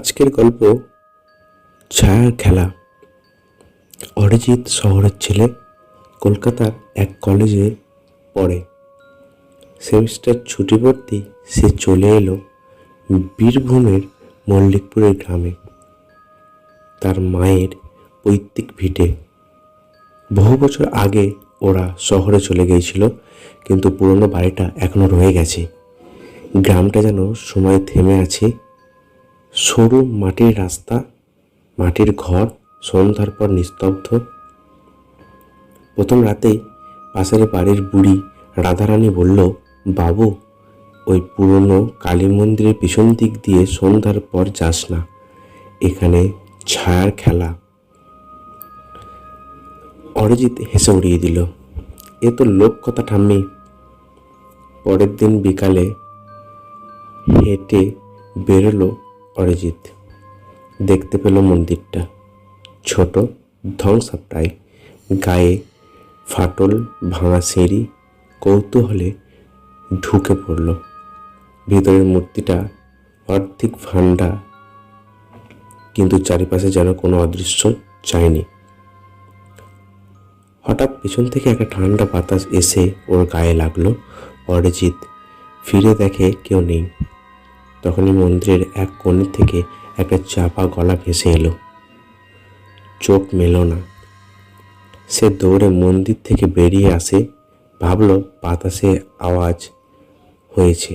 আজকের গল্প ছায়ার খেলা। অরিজিৎ শহরের ছেলে, কলকাতার এক কলেজে পড়ে। সেমিস্টার ছুটি পড়তেই সে চলে এলো বীরভূমের মল্লিকপুরের গ্রামে, তার মায়ের পৈতৃক ভিটে। বহু বছর আগে ওরা শহরে চলে গিয়েছিল, কিন্তু পুরনো বাড়িটা এখনো রয়ে গেছে। গ্রামটা যেন সময় থেমে আছে। সরু মাটির রাস্তা, মাটির ঘর, সন্ধ্যার পর নিস্তব্ধ। প্রথম রাতেই পাশের বাড়ির বুড়ি রাধারানী বলল, বাবু, ওই পুরনো কালী মন্দিরের পিছন দিক দিয়ে সন্ধ্যার পর যাস না, এখানে ছায়ার খেলা। অরিজিৎ হেসে উড়িয়ে দিল, এ তো লোক কথা ঠাম্মি। পরের দিন বিকালে হেঁটে বেরোলো অরিজিৎ। দেখতে পেল মন্দিরটা ছোট, ধ্বংসাপ্রায়, গায়ে ফাটল, ভাঙা সিঁড়ি। কৌতূহলে ঢুকে পড়ল। ভিতরের মূর্তিটা অর্ধেক ভাণ্ডা, কিন্তু চারিপাশে যেন কোনো অদৃশ্য চায়নি। হঠাৎ পেছন থেকে একটা ঠান্ডা বাতাস এসে ওর গায়ে লাগলো। অরিজিৎ ফিরে দেখে কেউ নেই। তখনই মন্দিরের এক কোণে থেকে একটা চাপা গলা ভেসে এলো। চোখ মেল না। সে দৌড়ে মন্দির থেকে বেরিয়ে আসে। ভাবল বাতাসে আওয়াজ হয়েছে।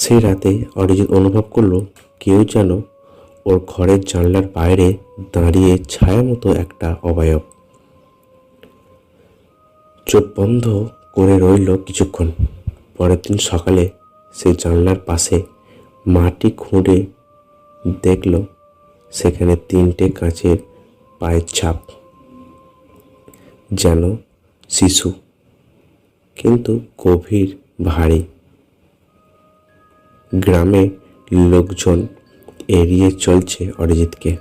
সেই রাতে অরিজিৎ অনুভব করলো কেউ যেন ওর ঘরের জানলার বাইরে দাঁড়িয়ে, ছায়া মতো একটা অবয়ব। চোখ বন্ধ করে রইল কিছুক্ষণ। পরের দিন সকালে সে জানলার পাশে মাটি খুঁড়ে দেখল সেখানে 3টে কাঁচের পায়ের ছাপ, যেন শিশু, কিন্তু গভীর, ভারী। গ্রামে লোকজন এড়িয়ে চলছে অরিজিৎকে।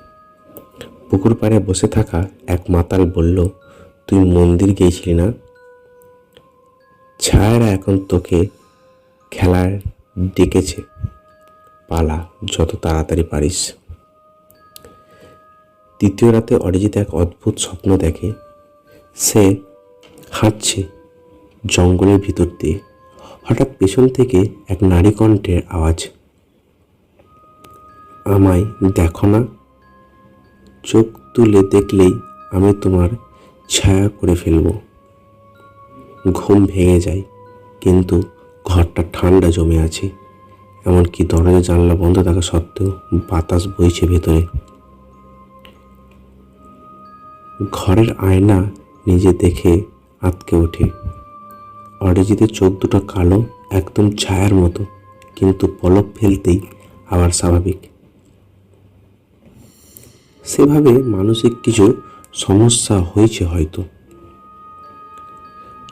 পুকুর পাড়ে বসে থাকা এক মাতাল বলল, তুই মন্দির গিয়েছিলি না? ছায়ারা এখন তোকে খেলার ডেকেছে, পালা যত তাড়াতাড়ি পারিস। দ্বিতীয় রাতে অরিজিৎ এক অদ্ভুত স্বপ্ন দেখে। সে হাঁটছে জঙ্গলের ভিতর দিয়ে। হঠাৎ পেছন থেকে এক নারী কণ্ঠের আওয়াজ, আমায় দেখো না? চোখ তুলে দেখলেই আমি তোমার ছায়া করে ফেলব। ঘুম ভেঙে যায়, কিন্তু ঘরটা ঠান্ডা জমে আছে। এমনকি দরজা জানলা বন্ধ থাকা সত্ত্বেও বাতাস বইছে ভেতরে। ঘরের আয়না নিজে দেখে আঁতকে ওঠে। অরিজিতের চোখ দুটো কালো, একদম ছায়ার মতো, কিন্তু পলক ফেলতেই আবার স্বাভাবিক। সেভাবে মানসিক কিছু সমস্যা হয়েছে হয়তো।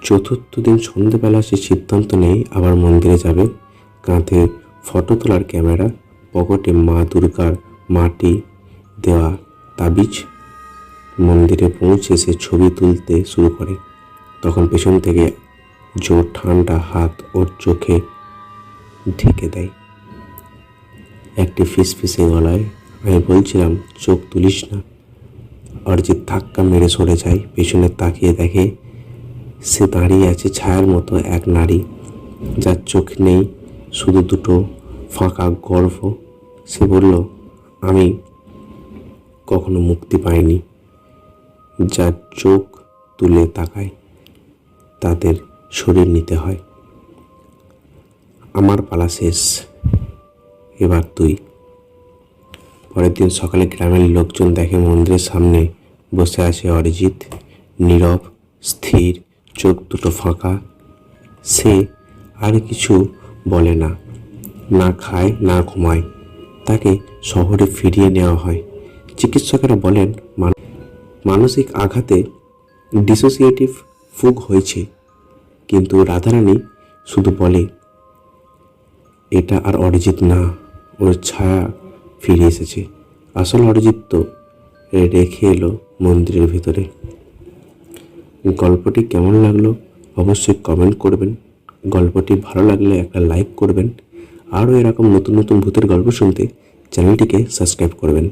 চতুর্থ দিন সন্ধ্যেবেলা সে সিদ্ধান্ত নেই আবার মন্দিরে যাবে। কাঁধে ফটো তোলার ক্যামেরা, পকেটে মা দুর্গার মাটি দেওয়া তাবিজ। মন্দিরে পৌঁছে সে ছবি তুলতে শুরু করে। তখন পেছন থেকে জোর ঠান্ডা হাত ওর চোখে ঢেকে দেয়। একটি ফিসফিসে গলায়, আমি বলছিলাম চোখ তুলিস না। অরিজিৎ ধাক্কা মেরে সরে যায়। পেছনে তাকিয়ে দেখে সে দাঁড়িয়ে আছে ছায়ার মতো এক নারী, যার চোখ নেই, শুধু দুটো ফাঁকা গর্ভ। সে বলল, আমি কখনো মুক্তি পাইনি। যার চোখ তুলে তাকায় তাদের শরীর নিতে হয়। আমার পালা শেষ, এবার তুই। পরের দিন সকালে গ্রামের লোকজন দেখে মন্দিরের সামনে বসে আছে অরিজিৎ, নীরব, স্থির, চোখ দুটো ফাঁকা। সে আর কিছু বলে না, না খায়, না ঘুমায়। তাকে শহরে ফিরিয়ে নেওয়া হয়। চিকিৎসকেরা বলেন মানসিক আঘাতে ডিসোসিয়েটিভ ফুগ হয়েছে, কিন্তু রাধারানী শুধু বলে, এটা আর অরিজিৎ না, ওর ছায়া ফিরে এসেছে। আসল অরিজিৎ তো রেখে এলো মন্দিরের ভিতরে। গল্পটি কেমন লাগলো অবশ্যই কমেন্ট করবেন। গল্পটি ভালো লাগলে একটা লাইক করবেন। আরও এরকম নতুন নতুন ভূতের গল্প শুনতে চ্যানেলটিকে সাবস্ক্রাইব করবেন।